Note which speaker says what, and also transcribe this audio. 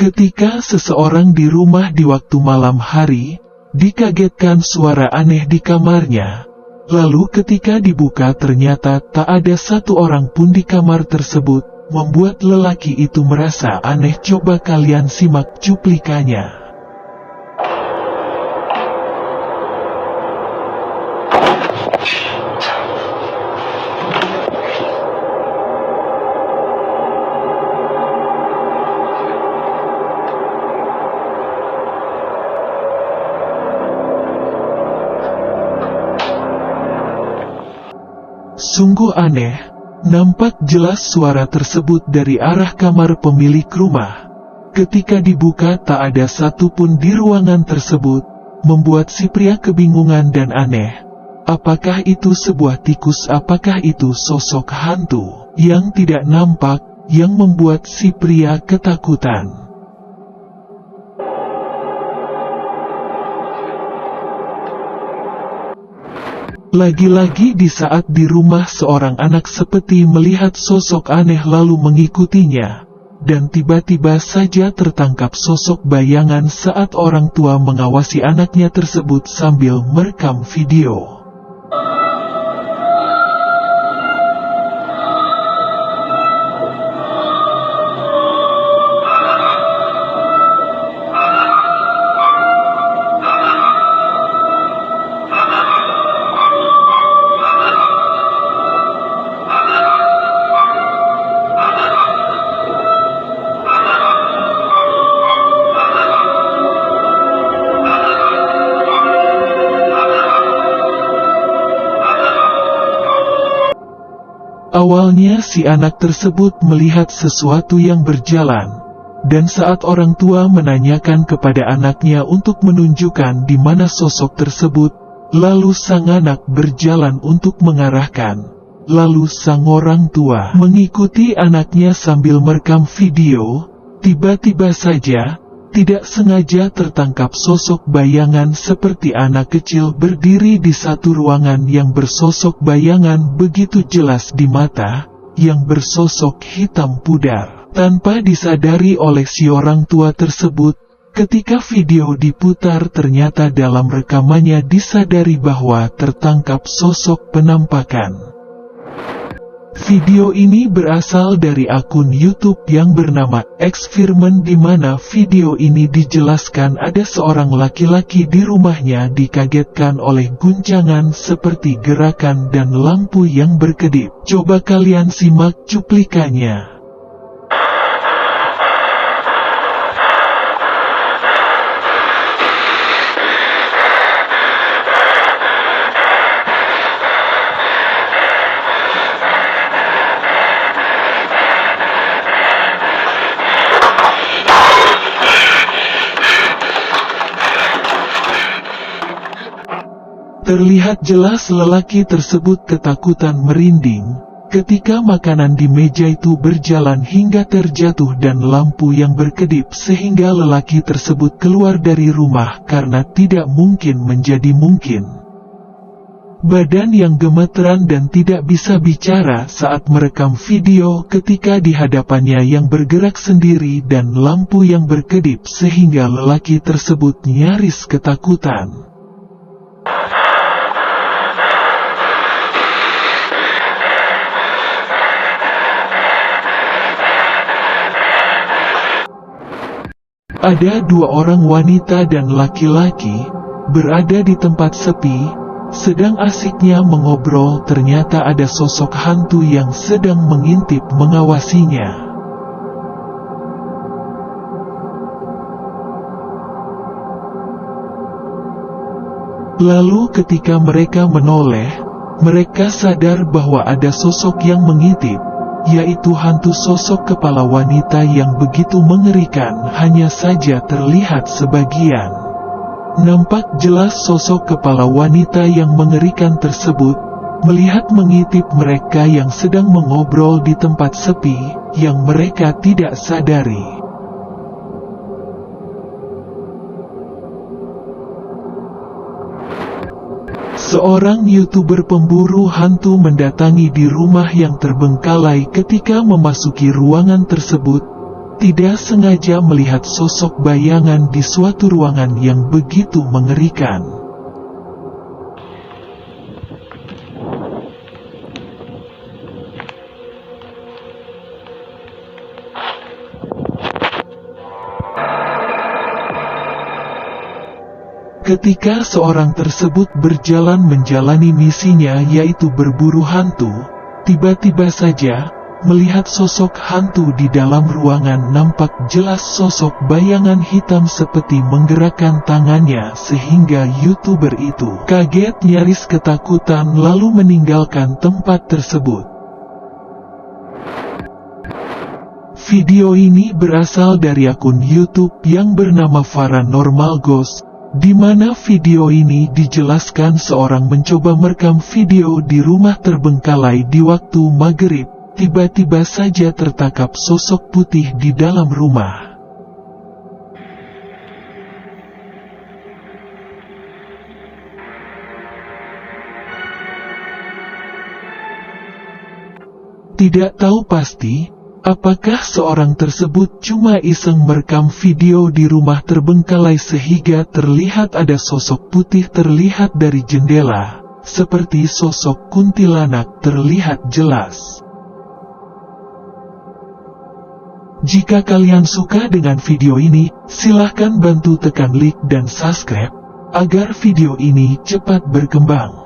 Speaker 1: Ketika seseorang di rumah di waktu malam hari, dikagetkan suara aneh di kamarnya. Lalu ketika dibuka ternyata tak ada satu orang pun di kamar tersebut, membuat lelaki itu merasa aneh. Coba kalian simak cuplikannya. Sungguh aneh, nampak jelas suara tersebut dari arah kamar pemilik rumah. Ketika dibuka tak ada satupun di ruangan tersebut, membuat si pria kebingungan dan aneh. Apakah itu sebuah tikus? Apakah itu sosok hantu yang tidak nampak, yang membuat si pria ketakutan? Lagi-lagi di saat di rumah seorang anak seperti melihat sosok aneh lalu mengikutinya. Dan tiba-tiba saja tertangkap sosok bayangan saat orang tua mengawasi anaknya tersebut sambil merekam video. Awalnya si anak tersebut melihat sesuatu yang berjalan, dan saat orang tua menanyakan kepada anaknya untuk menunjukkan di mana sosok tersebut, lalu sang anak berjalan untuk mengarahkan. Lalu sang orang tua mengikuti anaknya sambil merekam video. Tiba-tiba saja, tidak sengaja tertangkap sosok bayangan seperti anak kecil berdiri di satu ruangan yang bersosok bayangan begitu jelas di mata, yang bersosok hitam pudar. Tanpa disadari oleh si orang tua tersebut, ketika video diputar ternyata dalam rekamannya disadari bahwa tertangkap sosok penampakan. Video ini berasal dari akun YouTube yang bernama X Firman, di mana video ini dijelaskan ada seorang laki-laki di rumahnya dikagetkan oleh guncangan seperti gerakan dan lampu yang berkedip. Coba kalian simak cuplikannya. Terlihat jelas lelaki tersebut ketakutan merinding, ketika makanan di meja itu berjalan hingga terjatuh dan lampu yang berkedip sehingga lelaki tersebut keluar dari rumah karena tidak mungkin menjadi mungkin. Badan yang gemeteran dan tidak bisa bicara saat merekam video ketika di hadapannya yang bergerak sendiri dan lampu yang berkedip sehingga lelaki tersebut nyaris ketakutan. Ada dua orang wanita dan laki-laki, berada di tempat sepi, sedang asiknya mengobrol. Ternyata ada sosok hantu yang sedang mengintip mengawasinya. Lalu ketika mereka menoleh, mereka sadar bahwa ada sosok yang mengintip, yaitu hantu sosok kepala wanita yang begitu mengerikan. Hanya saja terlihat sebagian. Nampak jelas sosok kepala wanita yang mengerikan tersebut, melihat mengintip mereka yang sedang mengobrol di tempat sepi, yang mereka tidak sadari. Seorang YouTuber pemburu hantu mendatangi di rumah yang terbengkalai. Ketika memasuki ruangan tersebut, tidak sengaja melihat sosok bayangan di suatu ruangan yang begitu mengerikan. Ketika seorang tersebut berjalan menjalani misinya yaitu berburu hantu, tiba-tiba saja, melihat sosok hantu di dalam ruangan. Nampak jelas sosok bayangan hitam seperti menggerakkan tangannya sehingga YouTuber itu kaget nyaris ketakutan lalu meninggalkan tempat tersebut. Video ini berasal dari akun YouTube yang bernama Paranormal Ghost, di mana video ini dijelaskan seorang mencoba merekam video di rumah terbengkalai di waktu maghrib. Tiba-tiba saja tertangkap sosok putih di dalam rumah. Tidak tahu pasti, apakah seorang tersebut cuma iseng merekam video di rumah terbengkalai sehingga terlihat ada sosok putih terlihat dari jendela, seperti sosok kuntilanak terlihat jelas. Jika kalian suka dengan video ini, silahkan bantu tekan like dan subscribe, agar video ini cepat berkembang.